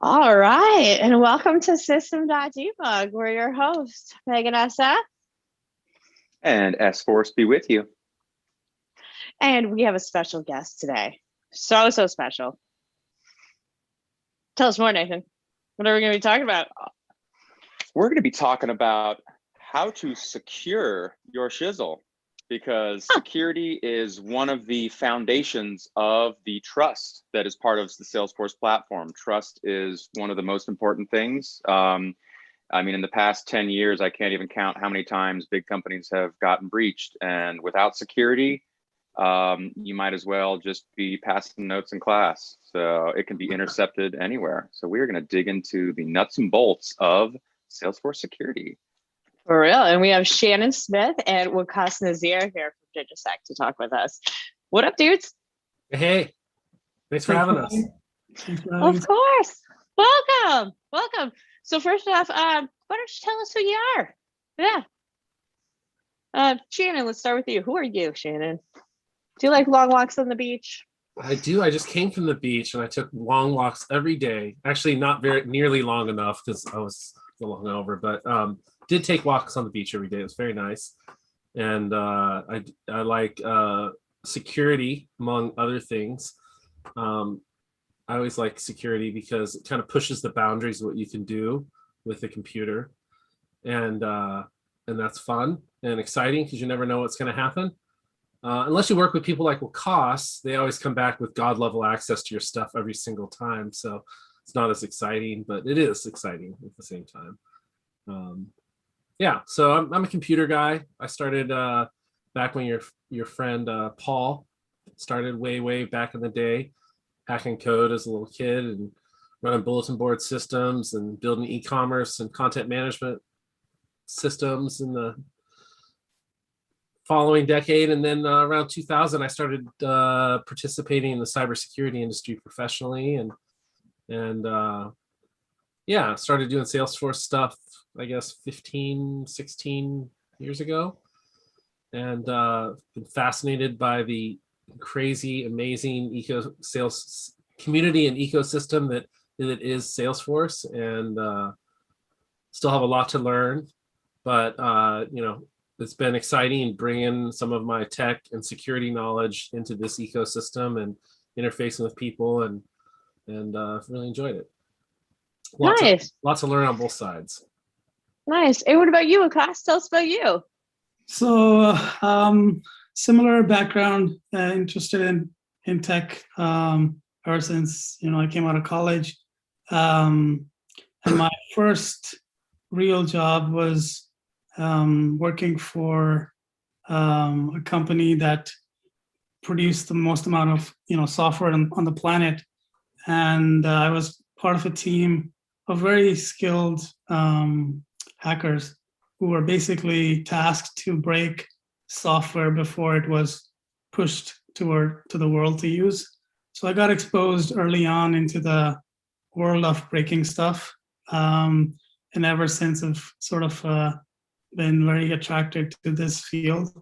All right, and welcome to System.debug. We're your host, Megan SF, And S-Force be with you. and we have a special guest today. So special. Tell us more, Nathan. What are we going to be talking about? We're going to be talking about how to secure your shizzle, because security is one of the foundations of the trust that is part of the Salesforce platform. Trust is one of the most important things. I mean, in the past 10 years, I can't even count how many times big companies have gotten breached. And without security, you might as well just be passing notes in class. So it can be intercepted anywhere. So we're going to dig into the nuts and bolts of Salesforce security. For real. And we have Shannon Smith and Wakas Nazir here from DigiSec to talk with us. What up, dudes? Hey, thanks for having us. Of course. Welcome. So first off, why don't you tell us who you are? Yeah. Shannon, let's start with you. Who are you, Shannon? Do you like long walks on the beach? I do. I just came from the beach and I took long walks every day. Actually, not very nearly long enough because I was a little hungover, but did take walks on the beach every day. It was very nice. And I like security, among other things. I always like security because it kind of pushes the boundaries of what you can do with the computer. And that's fun and exciting because you never know what's going to happen. Unless you work with people like Wakas, they always come back with God level access to your stuff every single time. So it's not as exciting, but it is exciting at the same time. Yeah, so I'm a computer guy. I started back when your friend Paul started way back in the day, hacking code as a little kid and running bulletin board systems and building e-commerce and content management systems in the following decade. And then around 2000, I started participating in the cybersecurity industry professionally and yeah, started doing Salesforce stuff, I guess 15, 16 years ago. And been fascinated by the crazy, amazing sales community and ecosystem that is Salesforce, and still have a lot to learn. But it's been exciting bringing some of my tech and security knowledge into this ecosystem and interfacing with people, and I've really enjoyed it. Lots to learn on both sides. Nice. And what about you, Wakas? Tell us about you. So similar background, interested in tech ever since I came out of college. And my first real job was working for a company that produced the most amount of software on the planet, and I was part of a team of very skilled hackers who were basically tasked to break software before it was pushed to the world to use. So I got exposed early on into the world of breaking stuff, and ever since I've sort of been very attracted to this field.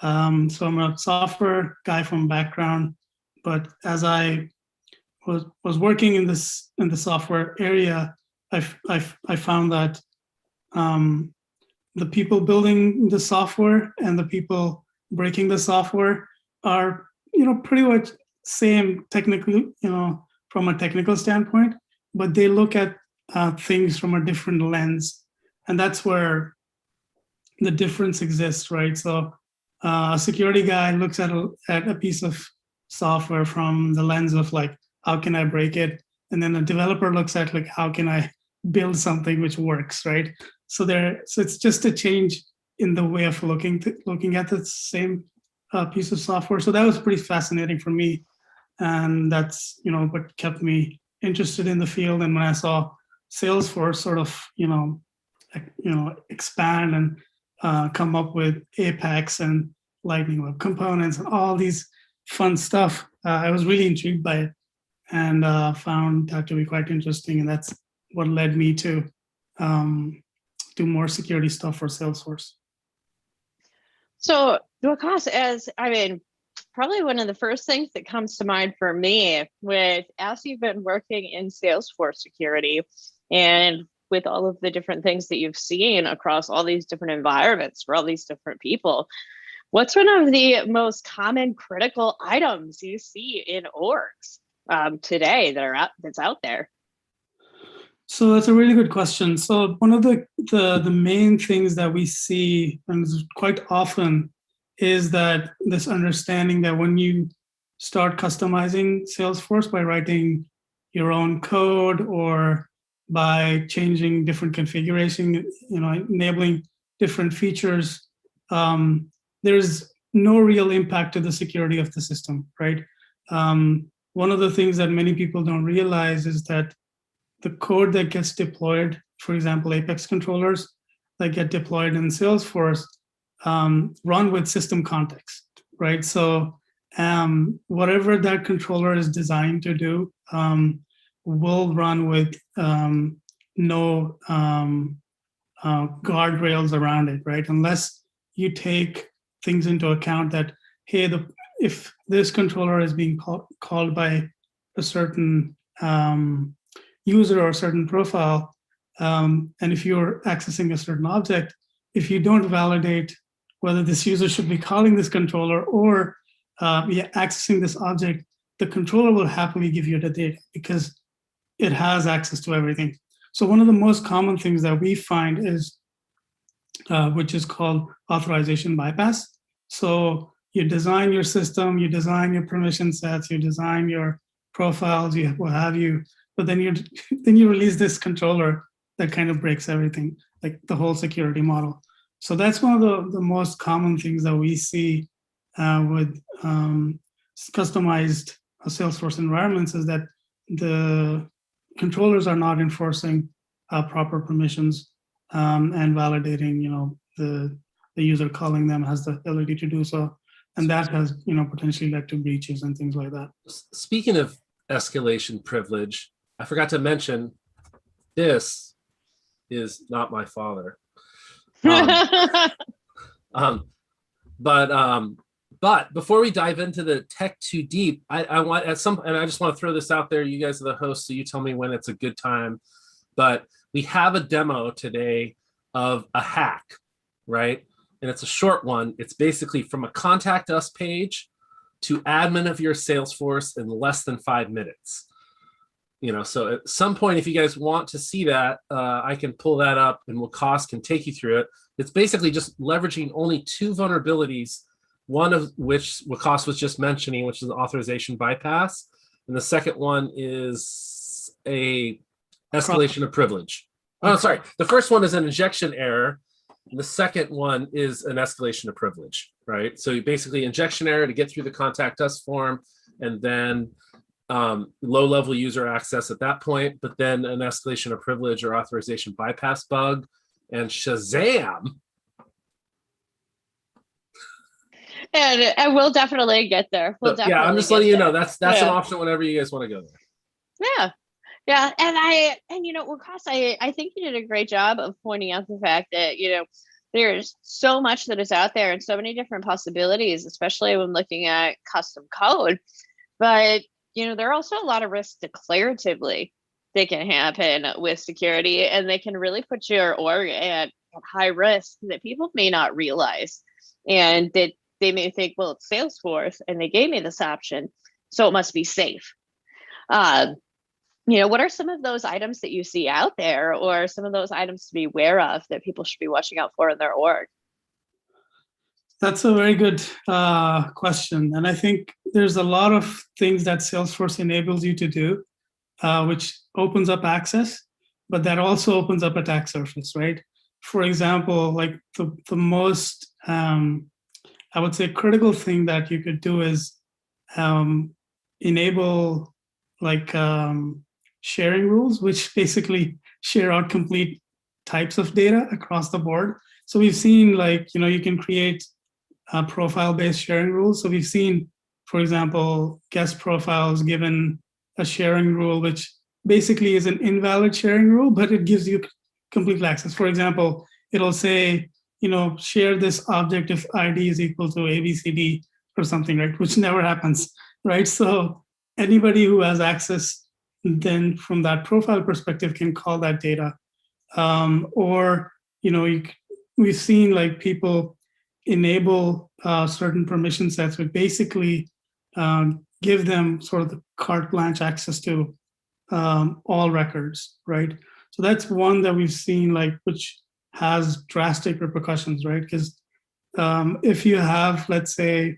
So I'm a software guy from background, but as I was working in the software area, I found that the people building the software and the people breaking the software are pretty much same technically, from a technical standpoint, but they look at things from a different lens, and that's where the difference exists, right? So a security guy looks at a piece of software from the lens of like, how can I break it? And then a developer looks at like, how can I build something which works, right? So it's just a change in the way of looking at the same piece of software. So that was pretty fascinating for me, and that's what kept me interested in the field. And when I saw Salesforce sort of expand and come up with Apex and Lightning Web Components and all these fun stuff, I was really intrigued by it, and found that to be quite interesting. And that's what led me to do more security stuff for Salesforce. So, Wakas, probably one of the first things that comes to mind for me with, as you've been working in Salesforce security and with all of the different things that you've seen across all these different environments for all these different people, what's one of the most common critical items you see in orgs today that's out there? So that's a really good question. So one of the main things that we see, and quite often, is that this understanding that when you start customizing Salesforce by writing your own code or by changing different configuration, enabling different features, there's no real impact to the security of the system, right? One of the things that many people don't realize is that the code that gets deployed, for example, Apex controllers that get deployed in Salesforce, run with system context, right? So whatever that controller is designed to do will run with no guardrails around it, right? Unless you take things into account that, hey, if this controller is being called by a certain user or a certain profile, and if you're accessing a certain object, if you don't validate whether this user should be calling this controller or accessing this object, the controller will happily give you the data because it has access to everything. So one of the most common things that we find is, which is called authorization bypass. So you design your system, you design your permission sets, you design your profiles, what have you, but then you release this controller that kind of breaks everything, like the whole security model. So that's one of the most common things that we see with customized Salesforce environments, is that the controllers are not enforcing proper permissions and validating, the user calling them has the ability to do so. And that has, potentially led to breaches and things like that. Speaking of escalation privilege, I forgot to mention, this is not my father. But before we dive into the tech too deep, I want and I just want to throw this out there. You guys are the hosts, so you tell me when it's a good time. But we have a demo today of a hack, right? And it's a short one. It's basically from a contact us page to admin of your Salesforce in less than 5 minutes. So at some point, if you guys want to see that, I can pull that up and Wakas can take you through it. It's basically just leveraging only 2 vulnerabilities, one of which Wakas was just mentioning, which is an authorization bypass. And the second one is a escalation of privilege. Oh, sorry. The first one is an injection error. And the second one is an escalation of privilege, right? So you basically injection error to get through the contact us form, and then low-level user access at that point, but then an escalation of privilege or authorization bypass bug, and Shazam! And we'll definitely get there. Yeah, I'm just letting you know that's an option whenever you guys want to go there. Yeah, and Wakas, I think you did a great job of pointing out the fact that there's so much that is out there and so many different possibilities, especially when looking at custom code, but there are also a lot of risks declaratively that can happen with security, and they can really put your org at high risk that people may not realize, and that they may think, well, it's Salesforce and they gave me this option, so it must be safe. What are some of those items that you see out there, or some of those items to be aware of that people should be watching out for in their org? That's a very good question. And I think there's a lot of things that Salesforce enables you to do, which opens up access, but that also opens up attack surface, right? For example, like the most, I would say, critical thing that you could do is enable sharing rules, which basically share out complete types of data across the board. So we've seen you can create profile-based sharing rules. So we've seen, for example, guest profiles given a sharing rule, which basically is an invalid sharing rule, but it gives you complete access. For example, it'll say, share this object if ID is equal to ABCD, or something, right? Which never happens, right? So anybody who has access then from that profile perspective can call that data. Or, we've seen like people enable certain permission sets, which basically give them sort of the carte blanche access to all records, right? So that's one that we've seen, like, which has drastic repercussions, right? Because if you have, let's say,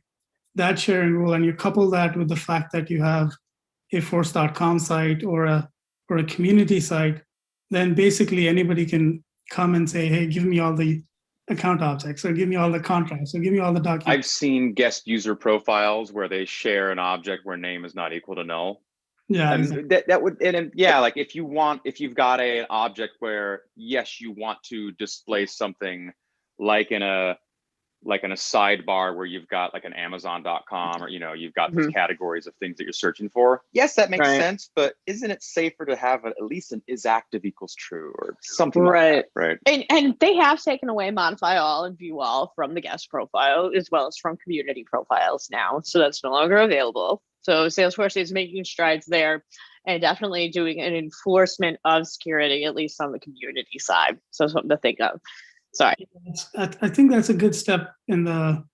that sharing rule, and you couple that with the fact that you have a force.com site or a community site, then basically anybody can come and say, hey, give me all the account objects, or give me all the contracts, or give me all the documents. I've seen guest user profiles where they share an object where name is not equal to null. Yeah, And exactly. that would, and yeah, like if you've got an object where, yes, you want to display something like in a sidebar where you've got like an Amazon.com, or you've got these categories of things that you're searching for. Yes, that makes sense, but isn't it safer to have at least an is active equals true or something like that, right? And they have taken away modify all and view all from the guest profile, as well as from community profiles now. So that's no longer available. So Salesforce is making strides there and definitely doing an enforcement of security, at least on the community side. So something to think of. Sorry. I think that's a good step in the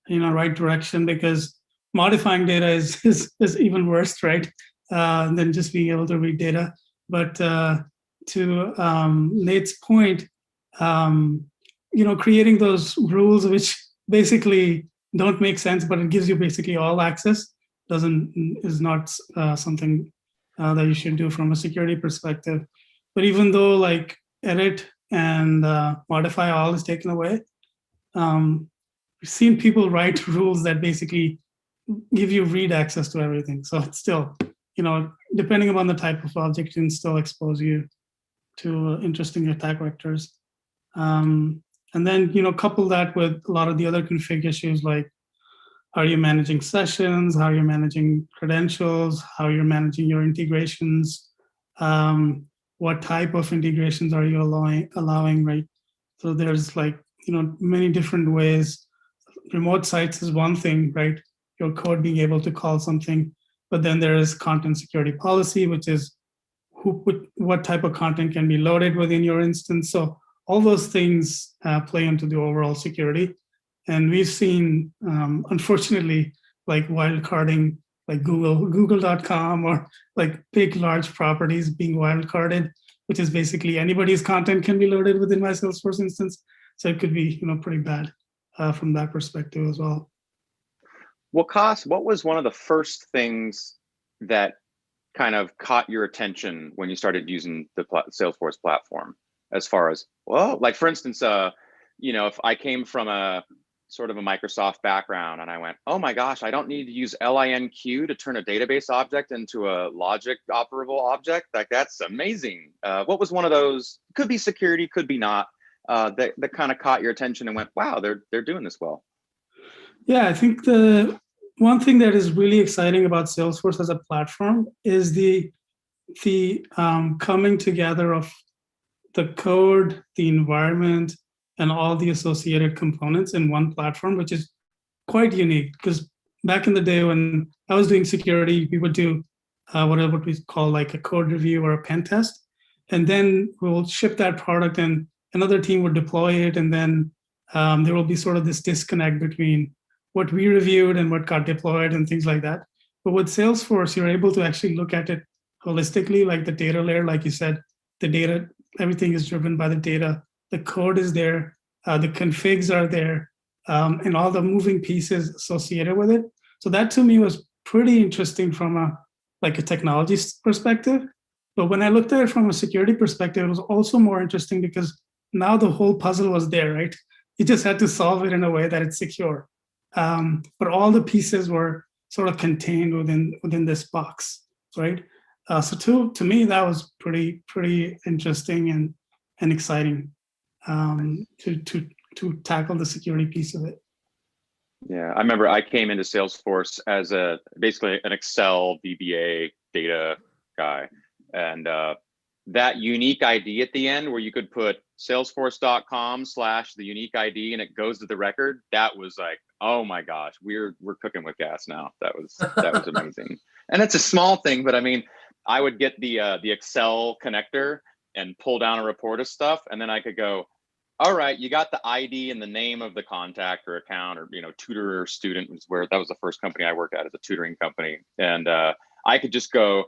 right direction, because modifying data is even worse, right? Than just being able to read data. But to Nate's point, creating those rules which basically don't make sense, but it gives you basically all access, is not something that you should do from a security perspective. But even though like edit and modify all is taken away, we've seen people write rules that basically give you read access to everything. So it's still, depending upon the type of object, it can still expose you to interesting attack vectors. And then, couple that with a lot of the other config issues, like how you're managing sessions, how you're managing credentials, how you're managing your integrations, what type of integrations are you allowing, right? So there's like, many different ways. Remote sites is one thing, right? Your code being able to call something, but then there is content security policy, which is what type of content can be loaded within your instance. So all those things play into the overall security. And we've seen, unfortunately, like wildcarding, like Google.com, or like big, large properties being wildcarded, which is basically anybody's content can be loaded within my Salesforce instance. So it could be, pretty bad from that perspective as well. What was one of the first things that kind of caught your attention when you started using the Salesforce platform? As far as, well, like for instance, if I came from a sort of a Microsoft background and I went, oh my gosh, I don't need to use LINQ to turn a database object into a logic operable object. Like, that's amazing. What was one of those? Could be security, could be not. That kind of caught your attention and went, wow, they're doing this well. Yeah, I think the one thing that is really exciting about Salesforce as a platform is the coming together of the code, the environment, and all the associated components in one platform, which is quite unique. Because back in the day when I was doing security, we would do whatever we call like a code review or a pen test, and then we'll ship that product and another team would deploy it, and then there will be sort of this disconnect between what we reviewed and what got deployed and things like that. But with Salesforce, you're able to actually look at it holistically, like the data layer, like you said, the data, everything is driven by the data. The code is there, the configs are there, and all the moving pieces associated with it. So that to me was pretty interesting from a technology perspective. But when I looked at it from a security perspective, it was also more interesting because now the whole puzzle was there, right? You just had to solve it in a way that it's secure. But all the pieces were sort of contained within this box, right? So to me, that was pretty interesting and exciting to tackle the security piece of it. Yeah, I remember I came into Salesforce as basically an Excel VBA data guy, and that unique ID at the end where you could put salesforce.com/the unique ID and it goes to the record, that was like Oh my gosh, we're cooking with gas now. That was amazing. And it's a small thing, but I mean, I would get the Excel connector and pull down a report of stuff, and then I could go, all right, you got the ID and the name of the contact or account, or tutor or student was where that was the first company I worked at, as a tutoring company, and I could just go,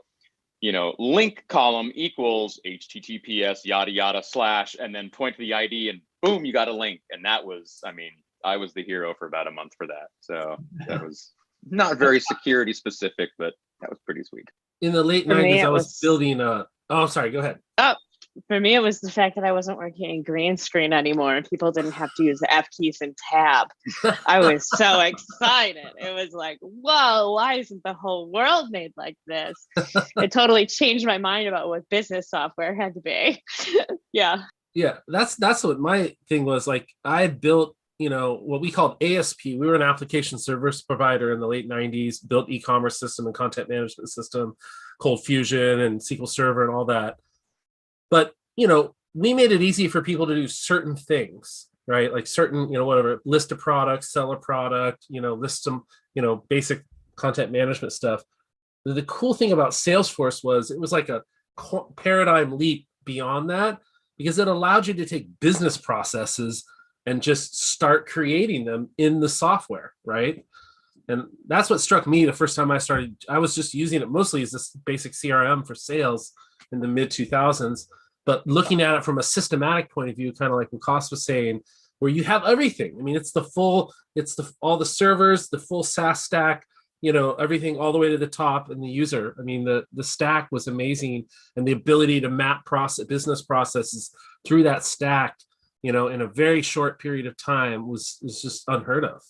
link column equals HTTPS yada yada / and then point to the ID, and boom, you got a link. And that was, I mean, I was the hero for about a month for that. So that was not very security specific, but that was pretty sweet. In the late For me, 90s, I it was building a, oh, sorry, go ahead. Oh, for me, it was the fact that I wasn't working in green screen anymore and people didn't have to use the F keys and tab. I was so excited. It was like, whoa, why isn't the whole world made like this? It totally changed my mind about what business software had to be. Yeah. Yeah, that's what my thing was. Like, I built, what we called ASP. We were an application service provider in the late 90s, built e-commerce system and content management system, Cold Fusion and SQL Server and all that. But, we made it easy for people to do certain things, right? Like certain, whatever, list a product, sell a product, list some, basic content management stuff. The cool thing about Salesforce was it was like a paradigm leap beyond that, because it allowed you to take business processes and just start creating them in the software, right? And that's what struck me the first time I was just using it mostly as this basic CRM for sales in the mid 2000s, but looking at it from a systematic point of view, kind of like what Koss was saying, where you have everything. I mean, it's all the servers, the full SaaS stack, everything all the way to the top, and the user. I mean, the stack was amazing, and the ability to map business processes through that stack, in a very short period of time was just unheard of.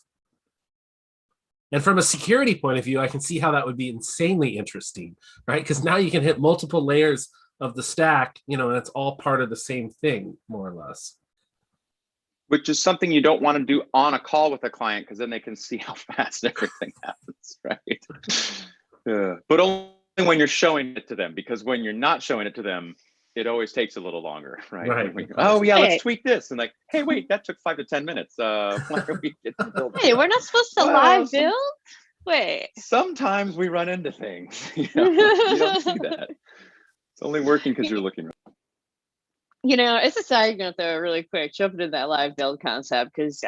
And from a security point of view, I can see how that would be insanely interesting, right? Because now you can hit multiple layers of the stack, and it's all part of the same thing, more or less. Which is something you don't want to do on a call with a client, because then they can see how fast everything happens, right? But only when you're showing it to them, because when you're not showing it to them, it always takes a little longer, right? Right. Oh yeah, let's tweak this, and like, hey, wait, that took 5 to 10 minutes. Why are we getting build? Hey, we're not supposed to live build? Wait. Sometimes we run into things. You don't see that. It's only working because you're looking. It's a side note though, really quick, jumping into that live build concept, because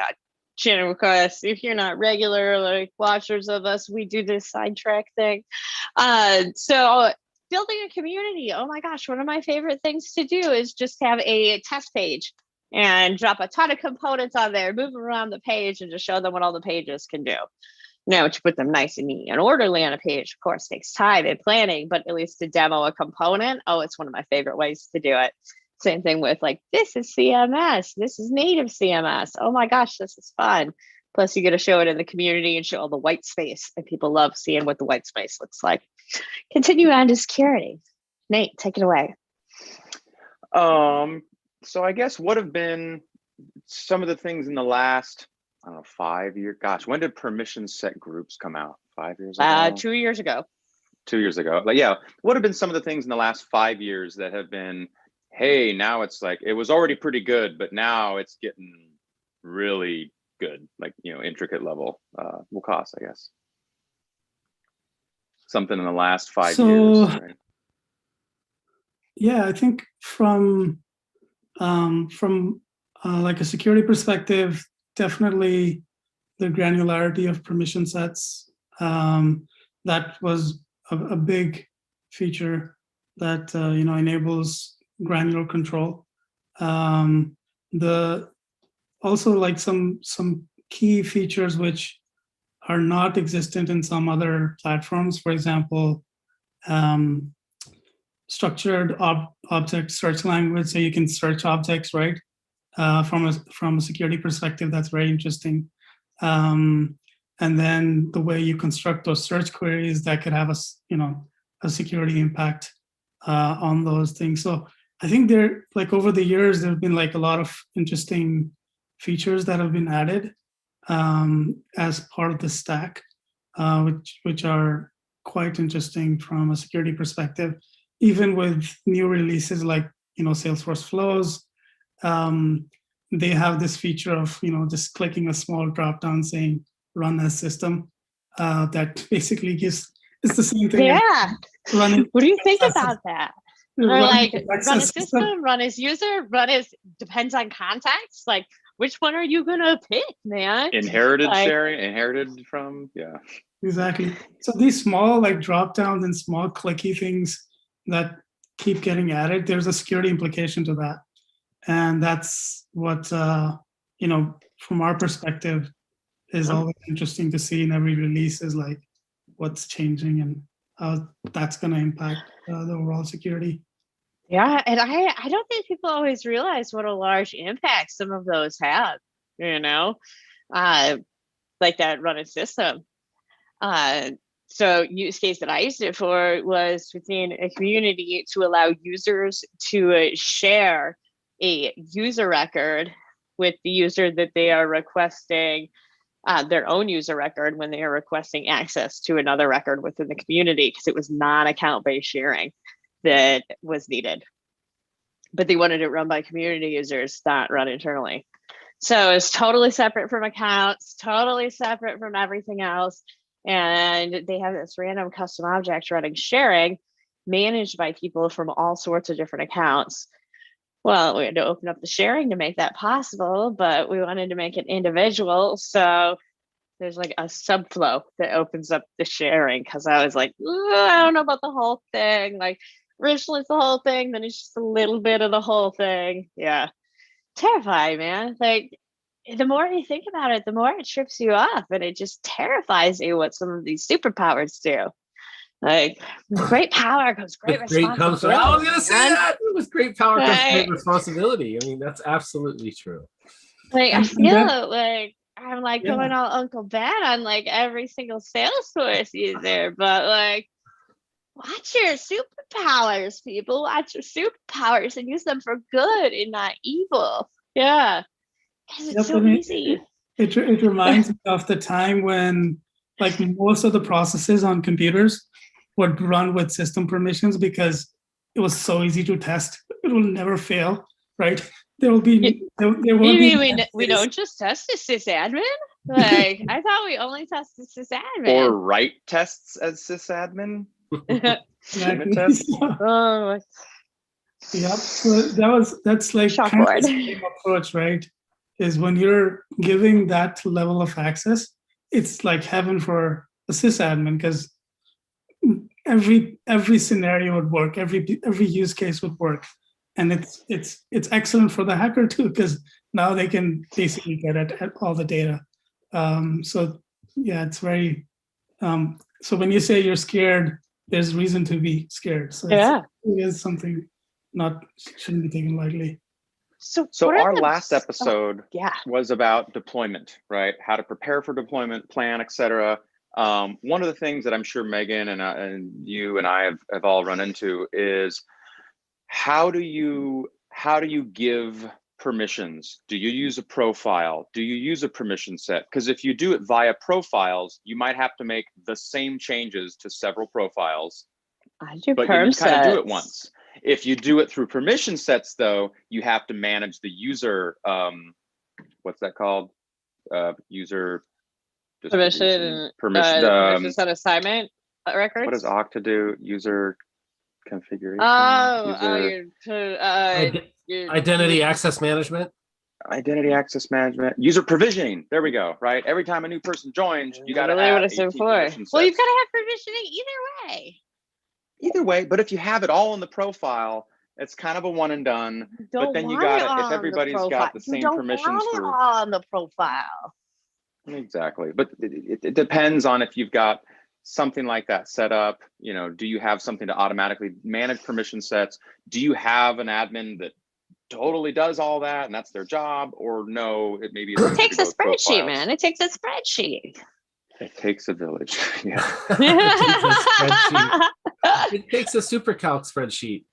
Shannon, of course, if you're not regular like watchers of us, we do this sidetrack thing. So building a community, oh my gosh, one of my favorite things to do is just have a test page and drop a ton of components on there, move around the page, and just show them what all the pages can do. Now, to put them nice and neat and orderly on a page, of course, takes time and planning, but at least to demo a component, it's one of my favorite ways to do it. Same thing with like, this is CMS, this is native CMS. Oh my gosh, this is fun. Plus, you get to show it in the community and show all the white space, and people love seeing what the white space looks like. Continue on to security. Nate, take it away. So I guess what have been some of the things in the last, 5 years? Gosh, when did permission set groups come out? 5 years ago? 2 years ago. 2 years ago. But yeah, what have been some of the things in the last 5 years that have been, hey, now it's like, it was already pretty good, but now it's getting really good, like, intricate level. Will cost, I guess. Something in the last 5 years. Right? Yeah, I think from like a security perspective, definitely the granularity of permission sets. That was a big feature that enables granular control. The also like some key features which are not existent in some other platforms. For example, structured object search language, so you can search objects, right? From a security perspective, that's very interesting. And then the way you construct those search queries that could have a security impact on those things. So I think over the years, there have been like a lot of interesting features that have been added as part of the stack, which are quite interesting from a security perspective. Even with new releases like Salesforce Flows, they have this feature of just clicking a small drop down saying run as system that basically gives, it's the same thing. Yeah. Running. What do you think about that? Or like run as system. system, run as user, run as depends on context. Like, which one are you gonna pick, man? Inherited Like, sharing, inherited from, yeah. Exactly. So these small like drop downs and small clicky things that keep getting added, there's a security implication to that. And that's what, from our perspective is always interesting to see in every release is like what's changing and how that's going to impact the overall security. yeah, and I don't think people always realize what a large impact some of those have, like that run a system. So use case that I used it for was within a community to allow users to share a user record with the user that they are requesting their own user record when they are requesting access to another record within the community, because it was non-account-based sharing that was needed. But they wanted it run by community users, not run internally. So it's totally separate from accounts, totally separate from everything else. And they have this random custom object running sharing managed by people from all sorts of different accounts. Well, we had to open up the sharing to make that possible, but we wanted to make it individual. So there's like a subflow that opens up the sharing, because I was like, I don't know about the whole thing. Like originally it's the whole thing, then it's just a little bit of the whole thing. Yeah. Terrifying, man. Like the more you think about it, the more it trips you up, and it just terrifies you what some of these superpowers do. Like great power comes great responsibility. I was gonna say that with great power comes great Right. responsibility. I mean, that's absolutely true. Like I And feel that- like I'm like Yeah. going all Uncle Ben on like every single Salesforce user, but like watch your superpowers, people. Watch your superpowers and use them for good and not evil. Yeah. Because it's Yep, so I mean, easy. It reminds me of the time when like most of the processes on computers would run with system permissions because it was so easy to test. It will never fail, right? There will be there won't You be mean we don't just test the sysadmin? Like I thought we only test the sysadmin. Or write tests as sysadmin. Exactly. tests. Oh, Yep. So that's like kind of chalkboard. the same approach, right? Is when you're giving that level of access, it's like heaven for a sysadmin because every scenario would work, every use case would work, and it's excellent for the hacker too because now they can basically get at all the data. So yeah, it's very. So when you say you're scared, there's reason to be scared. So Yeah. it is something shouldn't be taken lightly. So what are our the- last episode yeah. was about deployment, right? How to prepare for deployment, plan, etc. One of the things that I'm sure Megan and you and I have all run into is how do you give permissions? Do you use a profile? Do you use a permission set? Because if you do it via profiles, you might have to make the same changes to several profiles, I do but perm you kind of do it sets. once. If you do it through permission sets, though, you have to manage the user. What's that called? User Permission. Permission set assignment records. What does Okta do? User configuration. Identity access management. Identity access management. User provisioning. There we go. Right. Every time a new person joins, you got to Literally have what I said 18 before. permission Well, you've sets. got to have permissioning either way. Either way, but if you have it all in the profile, it's kind of a one and done. But then you got it if everybody's got the same permissions for for all on the profile. Exactly. But it depends on if you've got something like that set up. Do you have something to automatically manage permission sets? Do you have an admin that totally does all that and that's their job? Or no, it maybe It takes a spreadsheet, man. It takes a spreadsheet. It takes a village. Yeah. It takes a super calc spreadsheet.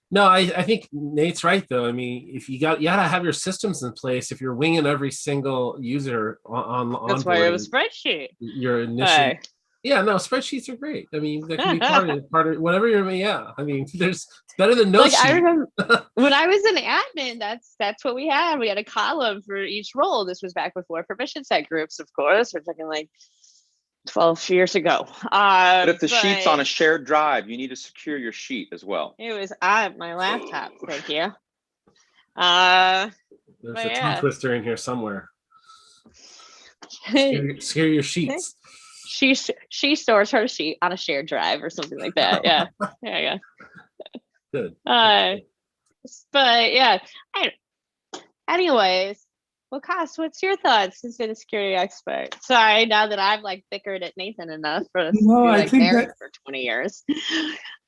No, I think Nate's right though. I mean, if you gotta have your systems in place. If you're winging every single user on that's why you have a spreadsheet. Your initial, Yeah, no, spreadsheets are great. I mean, that can be part of whatever you're. Yeah, I mean, it's better than no Like sheet. I remember when I was an admin, that's what we had. We had a column for each role. This was back before permission set groups, of course. We're talking like 12 years ago. But if the sheet's on a shared drive, you need to secure your sheet as well. It was on my laptop. Thank you. There's a tongue twister in here somewhere. Secure your sheets. She stores her sheet on a shared drive or something like that. Yeah. There you go. Good. But yeah. Anyways, well, Cass, what's your thoughts since you're the security expert? Sorry, now that I've like bickered at Nathan enough for us to be like married for 20 years.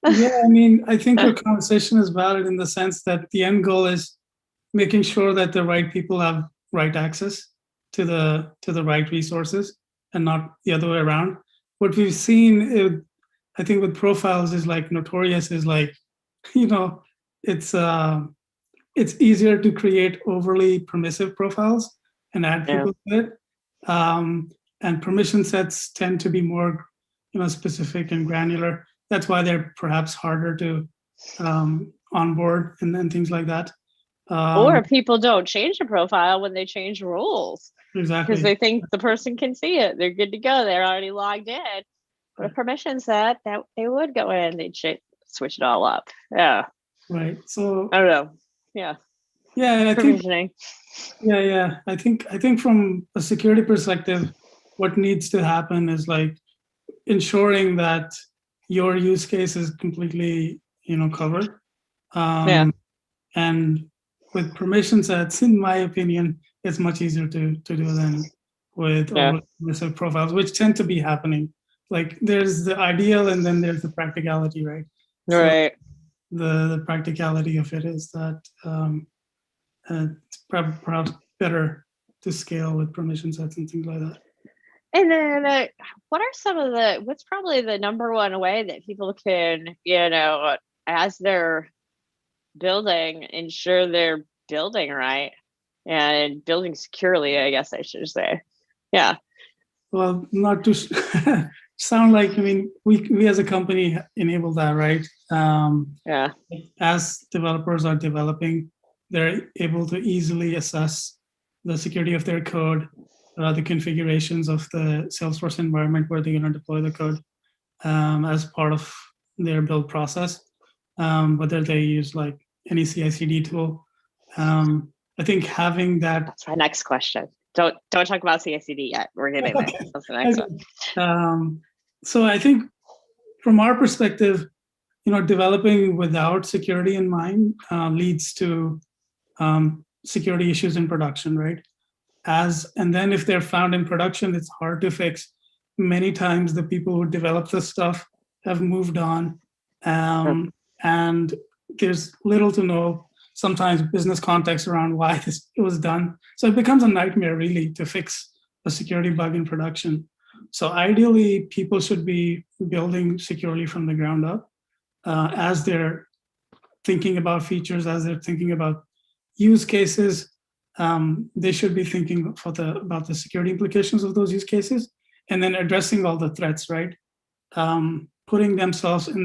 Yeah, I mean, I think our conversation is valid in the sense that the end goal is making sure that the right people have right access to the right resources and not the other way around. What we've seen, I think, with profiles is like notorious is like, it's easier to create overly permissive profiles and add people to it. And permission sets tend to be more, specific and granular. That's why they're perhaps harder to onboard and things like that. Or people don't change the profile when they change rules. Exactly. Because they think the person can see it. They're good to go. They're already logged in. But a permission set, that they would go in, they'd switch it all up. Yeah. Right. So I don't know. Yeah. Yeah, and I think I think from a security perspective, what needs to happen is like ensuring that your use case is completely, covered. And with permission sets, in my opinion, it's much easier to do than with permissive profiles, which tend to be happening. Like there's the ideal and then there's the practicality, right? Right. So the practicality of it is that it's perhaps better to scale with permission sets and things like that. And then what are what's probably the number one way that people can, as they're building, ensure they're building right and building securely, I guess I should say. Yeah. Well, not to sound like, we as a company enable that, right? As developers are developing, they're able to easily assess the security of their code, the configurations of the Salesforce environment where they're going to deploy the code as part of their build process, whether they use like any CI/CD tool. I think having that. That's my next question. Don't talk about CI/CD yet. We're getting there. That's the next one. So I think from our perspective, developing without security in mind leads to security issues in production, right? And then if they're found in production, it's hard to fix. Many times the people who develop this stuff have moved on, and there's little to no sometimes business context around why this was done. So it becomes a nightmare really to fix a security bug in production. So ideally, people should be building securely from the ground up as they're thinking about features, as they're thinking about use cases. They should be thinking about the security implications of those use cases, and then addressing all the threats, right? Putting themselves in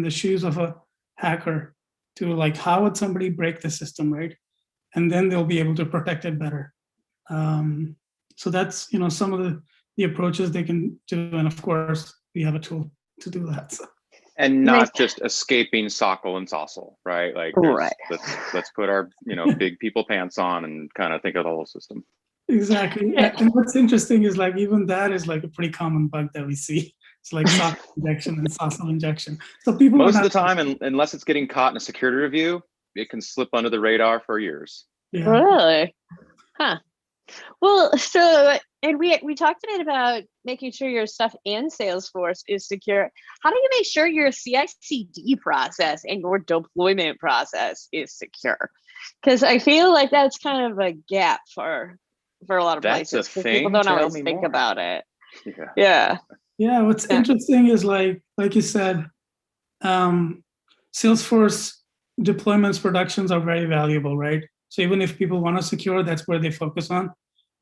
the shoes of a hacker to like, how would somebody break the system, right? And then they'll be able to protect it better. So that's some of the approaches they can do, and of course we have a tool to do that. So. And not just escaping Sockle and Sossel, right? Like, let's put our big people pants on and kind of think of the whole system. Exactly. And what's interesting is like even that is like a pretty common bug that we see. It's like Sockle injection and Sossel injection. So people most of the time, unless it's getting caught in a security review, it can slip under the radar for years. Yeah. Really? Huh. Well, so and we talked a bit about making sure your stuff in Salesforce is secure. How do you make sure your CI/CD process and your deployment process is secure? Because I feel like that's kind of a gap for a lot of places. People don't always think about it. Yeah. What's interesting is like you said, Salesforce deployments, productions are very valuable, right? So even if people want to secure, that's where they focus on.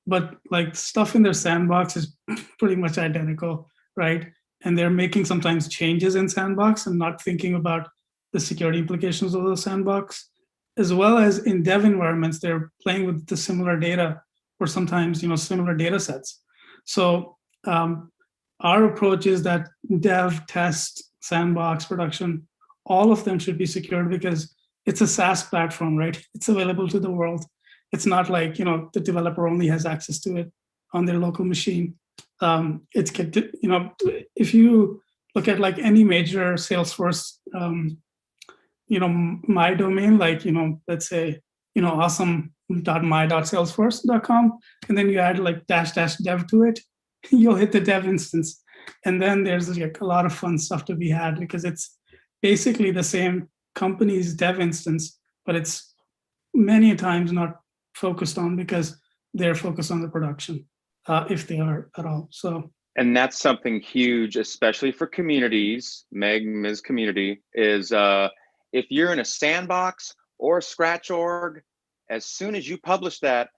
But like stuff in their sandbox is pretty much identical, right? and they're making sometimes changes in sandbox and not thinking about the security implications of those sandbox, as well as in dev environments, they're playing with the similar data or sometimes similar data sets. So our approach is that dev, test, sandbox, production, all of them should be secured because it's a SaaS platform, right? It's available to the world. It's not like the developer only has access to it on their local machine. If you look at like any major Salesforce, my domain, like let's say awesome.my.salesforce.com, and then you add like --dev to it, you'll hit the dev instance, and then there's like a lot of fun stuff to be had because it's basically the same company's dev instance, but it's many times not focused on because they're focused on the production, if they are at all. So, and that's something huge, especially for communities. Ms. Community is if you're in a sandbox or a scratch org, as soon as you publish that,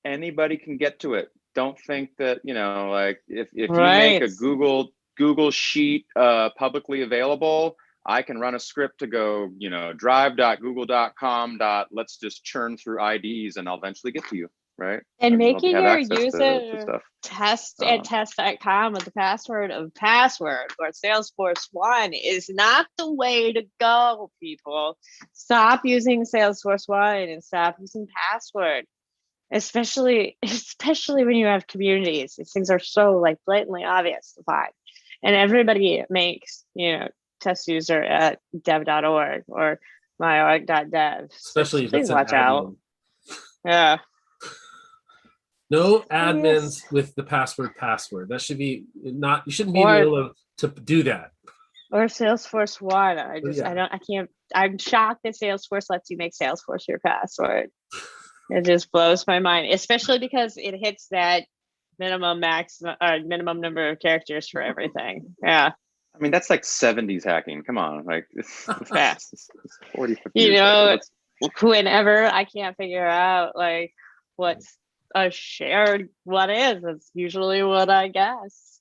anybody can get to it. Don't think that like if you make a Google sheet publicly available, I can run a script to go drive.google.com. Let's just churn through IDs and I'll eventually get to you, right? And making your user test at test.com with the password of password or Salesforce One is not the way to go, people. Stop using Salesforce One and stop using password. Especially when you have communities. These things are so like blatantly obvious to find. And everybody makes, test user at dev.org or myorg.dev. Especially so please watch out. Yeah. No admins with the password. That should be not, you shouldn't be able to do that. Or Salesforce One. I'm shocked that Salesforce lets you make Salesforce your password. It just blows my mind, especially because it hits that minimum number of characters for everything. Yeah. I mean, that's like 70s hacking. Come on, like it's fast. It's 40, 50 years whenever I can't figure out like what's a shared what is, it's usually what I guess.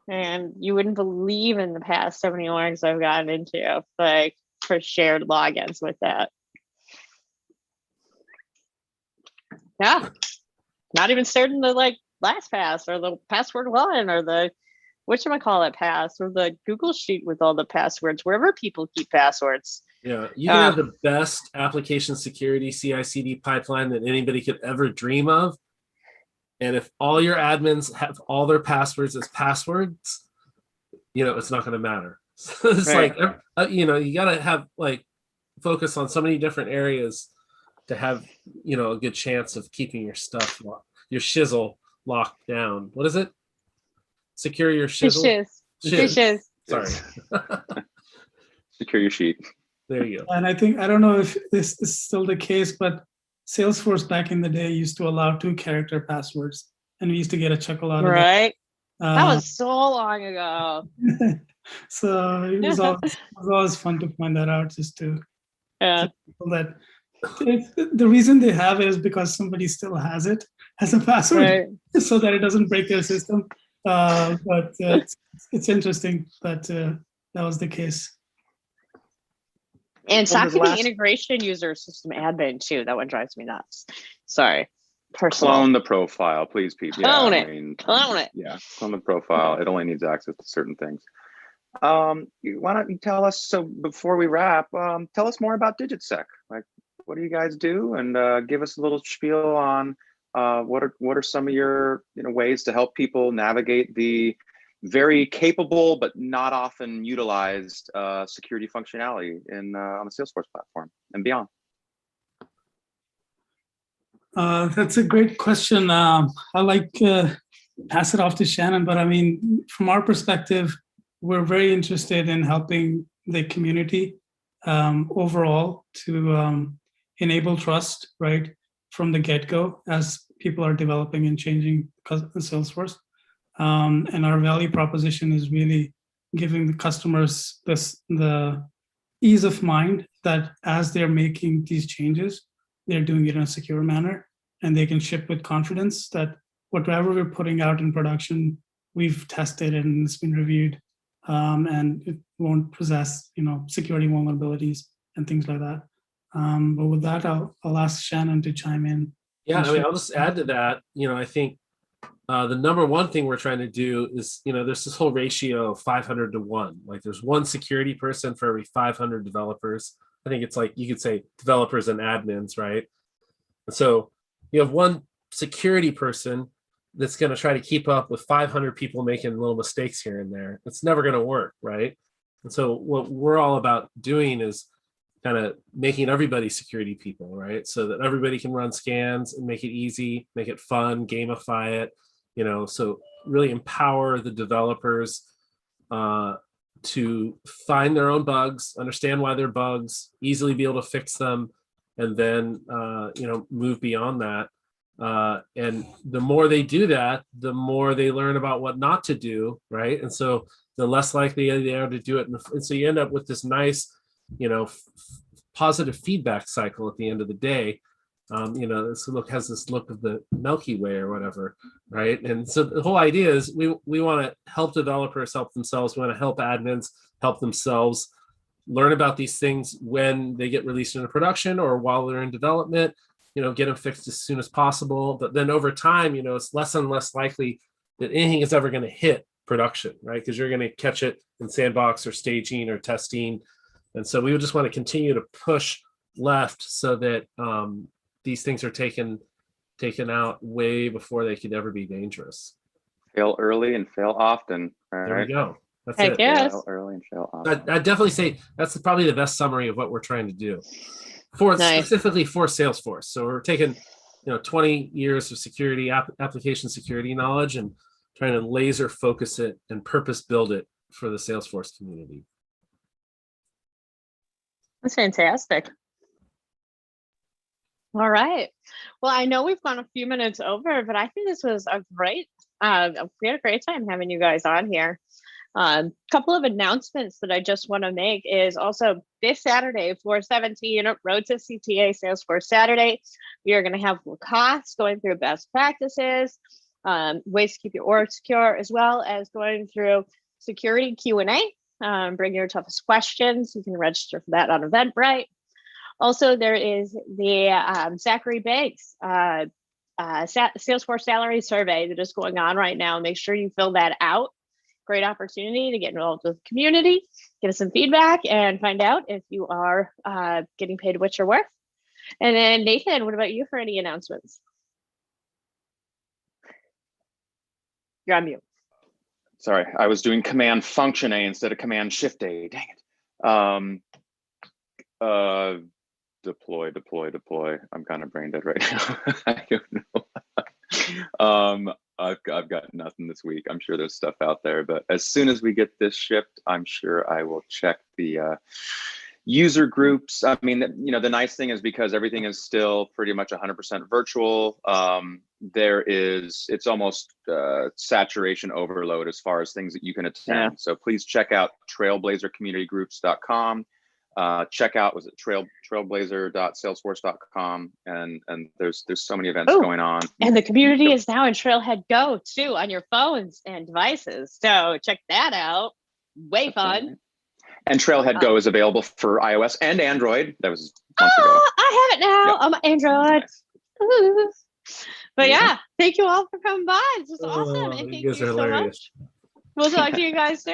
And you wouldn't believe in the past so many orgs I've gotten into, like for shared logins with that. Yeah, not even certain the like LastPass or the password one or the whatchamacallit pass or the Google sheet with all the passwords, wherever people keep passwords. Yeah, you can have the best application security CI/CD pipeline that anybody could ever dream of. And if all your admins have all their passwords as passwords, it's not going to matter. So it's right. Like, you got to have like focus on so many different areas to have, a good chance of keeping your stuff, your shizzle locked down. What is it? Secure your shizzle? Shiz. Sorry. Secure your sheet. There you go. And I don't know if this is still the case, but Salesforce back in the day used to allow 2-character passwords, and we used to get a chuckle out of it. Right. That was so long ago. So it was always fun to find that out, just to that. The reason they have it is because somebody still has it as a password, right, so that it doesn't break their system. But it's interesting that that was the case. And stop giving integration user system admin too. That one drives me nuts. Sorry. Personal. Clone the profile, please, people. Clone it. Yeah, clone the profile. It only needs access to certain things. Why don't you tell us, so before we wrap, tell us more about DigitSec. Like, what do you guys do? And give us a little spiel on what are some of your ways to help people navigate the very capable but not often utilized security functionality on the Salesforce platform and beyond. That's a great question. I like pass it off to Shannon, but I mean, from our perspective, we're very interested in helping the community overall to enable trust, right, from the get-go as people are developing and changing Salesforce. And our value proposition is really giving the customers the ease of mind that as they're making these changes, they're doing it in a secure manner, and they can ship with confidence that whatever we're putting out in production we've tested and it's been reviewed, and it won't possess, security vulnerabilities and things like that. But with that, I'll ask Shannon to chime in. Yeah, I mean, I'll just add to that. I think the number one thing we're trying to do is, there's this whole ratio of 500 to 1. Like there's one security person for every 500 developers. I think it's like you could say developers and admins, right? And so you have one security person that's going to try to keep up with 500 people making little mistakes here and there. It's never going to work, right? And so what we're all about doing is kind of making everybody security people, right? So that everybody can run scans and make it easy, make it fun, gamify it, so really empower the developers to find their own bugs, understand why they're bugs, easily be able to fix them, and then, move beyond that. And the more they do that, the more they learn about what not to do, right? And so the less likely they are to do it. And so you end up with this nice, positive feedback cycle at the end of the day. This has this look of the Milky Way or whatever, right? And so the whole idea is we want to help developers help themselves. We want to help admins help themselves learn about these things when they get released into production or while they're in development, get them fixed as soon as possible. But then over time, it's less and less likely that anything is ever going to hit production, right? Because you're going to catch it in sandbox or staging or testing. And so we would just want to continue to push left so that these things are taken out way before they could ever be dangerous. Fail early and fail often. There we go. That's I it. guess. Fail early and fail often. I'd definitely say that's probably the best summary of what we're trying to do specifically for Salesforce. So we're taking 20 years of security, application security knowledge, and trying to laser focus it and purpose build it for the Salesforce community. That's fantastic. All right. Well, I know we've gone a few minutes over, but I think this was a great, we had a great time having you guys on here. Couple of announcements that I just want to make is also this Saturday, 4/17, Road to CTA Salesforce Saturday. We are going to have Lacoste going through best practices, ways to keep your org secure, as well as going through security Q&A. Bring your toughest questions. You can register for that on Eventbrite. Also, there is the Zachary Banks Salesforce salary survey that is going on right now. Make sure you fill that out. Great opportunity to get involved with the community, get us some feedback, and find out if you are getting paid what you're worth. And then Nathan, what about you for any announcements? You're on mute. Sorry, I was doing Command Function A instead of Command Shift A. Dang it. Deploy. I'm kind of brain dead right now. I don't know. I've got nothing this week. I'm sure there's stuff out there, but as soon as we get this shipped, I'm sure I will check the user groups. I mean, the nice thing is because everything is still pretty much 100% virtual. It's almost saturation overload as far as things that you can attend. Yeah. So please check out trailblazercommunitygroups.com. Check out trailblazer.salesforce.com, and there's so many events going on. And the community is now in Trailhead Go too on your phones and devices. So check that out. Way fun. And Trailhead Go is available for iOS and Android. That was months ago. I have it now on my Android. Nice. But yeah, thank you all for coming by. This was awesome. And thank you so much. We'll talk to you guys soon.